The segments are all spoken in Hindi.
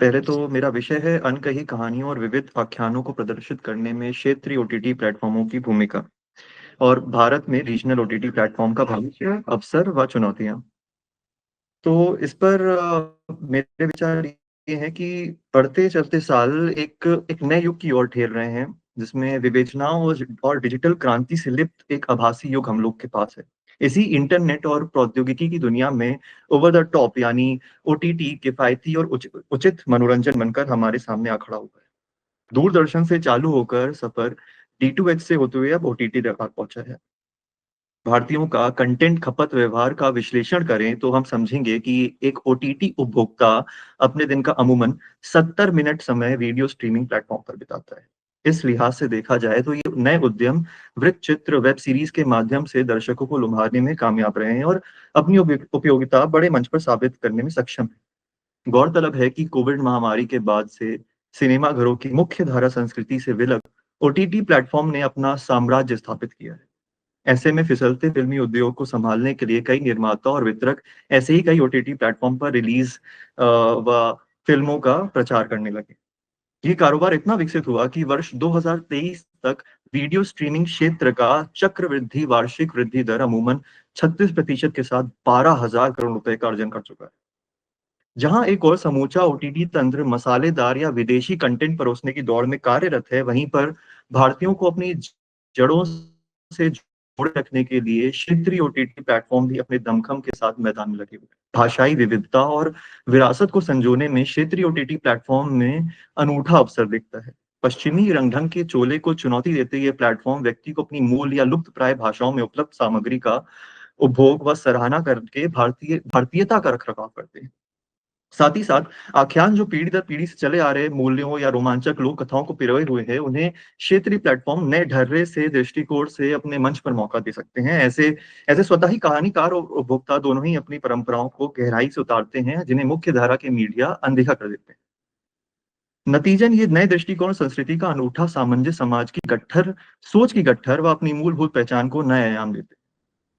पहले तो मेरा विषय है अनकही कहानियों और विविध आख्यानों को प्रदर्शित करने में क्षेत्रीय ओटीटी प्लेटफॉर्मों की भूमिका और भारत में रीजनल ओटीटी प्लेटफॉर्म का भविष्य, अवसर व चुनौतियां। तो इस पर मेरे विचार ये हैं कि बढ़ते चलते साल एक एक नए युग की ओर ठेल रहे हैं, जिसमें विवेचनाओं और डिजिटल क्रांति से लिप्त एक आभासी युग हम लोग के पास है। इसी इंटरनेट और प्रौद्योगिकी की दुनिया में ओवर द टॉप यानी ओटीटी किफायती और उचित मनोरंजन बनकर हमारे सामने आ खड़ा हुआ है। दूरदर्शन से चालू होकर सफर D2H से होते हुए अब ओटीटी तक आ पहुंचा है। भारतीयों का कंटेंट खपत व्यवहार का विश्लेषण करें तो हम समझेंगे कि एक ओटीटी उपभोक्ता अपने दिन का अमूमन 70 मिनट समय वीडियो स्ट्रीमिंग प्लेटफॉर्म पर बिताता है। इस लिहाज से देखा जाए तो ये नए उद्यम वृत्त चित्र वेब सीरीज के माध्यम से दर्शकों को लुभाने में कामयाब रहे हैं और अपनी उपयोगिता बड़े मंच पर साबित करने में सक्षम है। गौरतलब है कि कोविड महामारी के बाद से सिनेमा घरों की मुख्य धारा संस्कृति से विलग ओटीटी प्लेटफॉर्म ने अपना साम्राज्य स्थापित किया है। ऐसे में फिसलते फिल्मी उद्योग को संभालने के लिए कई निर्माता और वितरक ऐसे ही कई ओटीटी प्लेटफॉर्म पर रिलीज व फिल्मों का प्रचार करने लगे। ये कारोबार इतना विकसित हुआ कि वर्ष 2023 तक वीडियो स्ट्रीमिंग क्षेत्र का चक्रवृद्धि वार्षिक वृद्धि दर अमूमन 36% के साथ 12,000 करोड़ रुपए का अर्जन कर चुका है। जहां एक और समूचा ओटीटी तंत्र मसालेदार या विदेशी कंटेंट परोसने की दौड़ में कार्यरत है, वहीं पर भारतीयों को अपनी जड़ों से जोड़े रखने के लिए क्षेत्रीय ओटीटी प्लेटफॉर्म भी अपने दमखम के साथ मैदान में लगे हुए हैं। भाषाई विविधता और विरासत को संजोने में क्षेत्रीय ओटीटी प्लेटफॉर्म में अनूठा अवसर दिखता है। पश्चिमी रंगढंग के चोले को चुनौती देते ये प्लेटफॉर्म व्यक्ति को अपनी मूल या लुप्त प्राय भाषाओं में उपलब्ध सामग्री का उपभोग व सराहना करके भारतीयता का रखरखाव करते हैं। साथ ही साथ आख्यान जो पीढ़ी दर पीढ़ी से चले आ रहे मूल्यों या रोमांचक लोक कथाओं को पिरोए हुए हैं, उन्हें क्षेत्रीय प्लेटफॉर्म नए ढर्रे से दृष्टिकोण से अपने मंच पर मौका दे सकते हैं। ऐसे ऐसे स्वतः ही कहानीकार और उपभोक्ता दोनों ही अपनी परंपराओं को गहराई से उतारते हैं, जिन्हें मुख्य धारा के मीडिया अनदेखा कर देते हैं। नतीजन ये नए दृष्टिकोण संस्कृति का अनूठा सामंजस्य, समाज की गट्ठर सोच की गट्ठर व अपनी मूलभूत पहचान को नए आयाम देते हैं।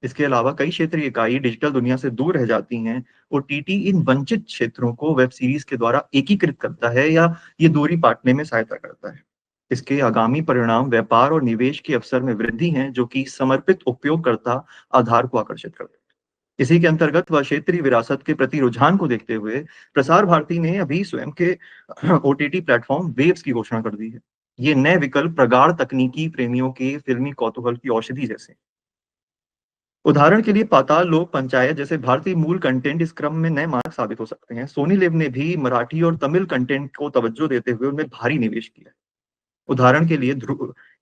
इसके अलावा कई क्षेत्रीय इकाई डिजिटल दुनिया से दूर रह जाती हैं। ओटीटी इन वंचित क्षेत्रों को वेब सीरीज के द्वारा एकीकृत करता है या ये दूरी पाटने में सहायता करता है। इसके आगामी परिणाम व्यापार और निवेश के अवसर में वृद्धि हैं, जो कि समर्पित उपयोगकर्ता आधार को आकर्षित करते हैं। इसी के अंतर्गत व क्षेत्रीय विरासत के प्रति रुझान को देखते हुए प्रसार भारती ने अभी स्वयं के ओटीटी प्लेटफॉर्म वेव्स की घोषणा कर दी है। ये नए विकल्प प्रगाढ़ तकनीकी प्रेमियों के फिल्मी कौतूहल की औषधि जैसे हैं। उदाहरण के लिए पाताल लोक पंचायत जैसे भारतीय मूल कंटेंट इस क्रम में नए मार्ग साबित हो सकते हैं। सोनी लिव ने भी मराठी और तमिल कंटेंट को तवज्जो देते हुए उनमें भारी निवेश किया है। उदाहरण के लिए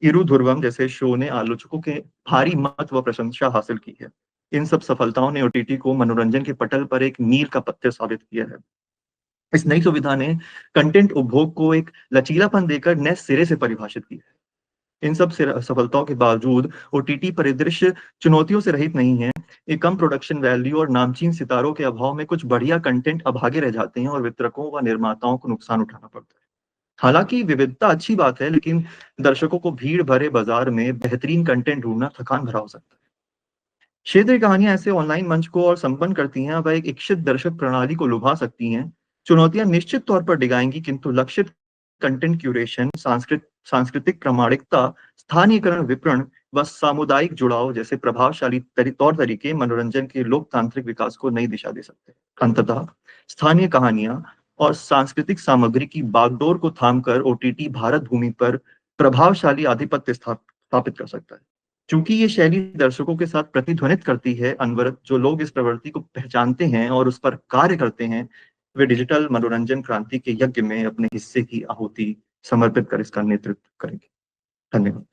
इरु ध्रुवम जैसे शो ने आलोचकों के भारी मत व प्रशंसा हासिल की है। इन सब सफलताओं ने ओटीटी को मनोरंजन के पटल पर एक मील का पत्थर साबित किया है। इस नई सुविधा ने कंटेंट उपभोग को एक लचीलापन देकर नए सिरे से परिभाषित किया है। इन सब सफलताओं के बावजूद ओटीटी परिदृश्य चुनौतियों से रहित नहीं है। एक कम प्रोडक्शन वैल्यू और नामचीन सितारों के अभाव में कुछ बढ़िया कंटेंट अभागे रह जाते हैं और वितरकों व निर्माताओं को नुकसान उठाना पड़ता है। हालांकि विविधता अच्छी बात है, लेकिन दर्शकों को भीड़ भरे बाजार में बेहतरीन कंटेंट ढूंढना थकान भरा हो सकता है। क्षेत्रीय कहानियां ऐसे ऑनलाइन मंच को और संपन्न करती हैं, वह एक इच्छित दर्शक प्रणाली को लुभा सकती हैं। चुनौतियां निश्चित तौर पर डिगाएंगी, किंतु लक्षित कंटेंट क्यूरेशन, सांस्कृतिक प्रामाणिकता, स्थानीयकरण, विपणन व सामुदायिक जुड़ाव जैसे प्रभावशाली तौर तरीके मनोरंजन के लोकतांत्रिक विकास को नई दिशा दे सकते हैं। अंततः स्थानीय कहानियां और सांस्कृतिक सामग्री की बागडोर को थामकर ओटीटी भारत भूमि पर प्रभावशाली आधिपत्य स्थापित कर सकता है। चूंकि ये शैली दर्शकों के साथ प्रतिध्वनित करती है, अनवरत जो लोग इस प्रवृत्ति को पहचानते हैं और उस पर कार्य करते हैं, वे डिजिटल मनोरंजन क्रांति के यज्ञ में अपने हिस्से की आहुति समर्पित कर इसका नेतृत्व करेंगे। धन्यवाद।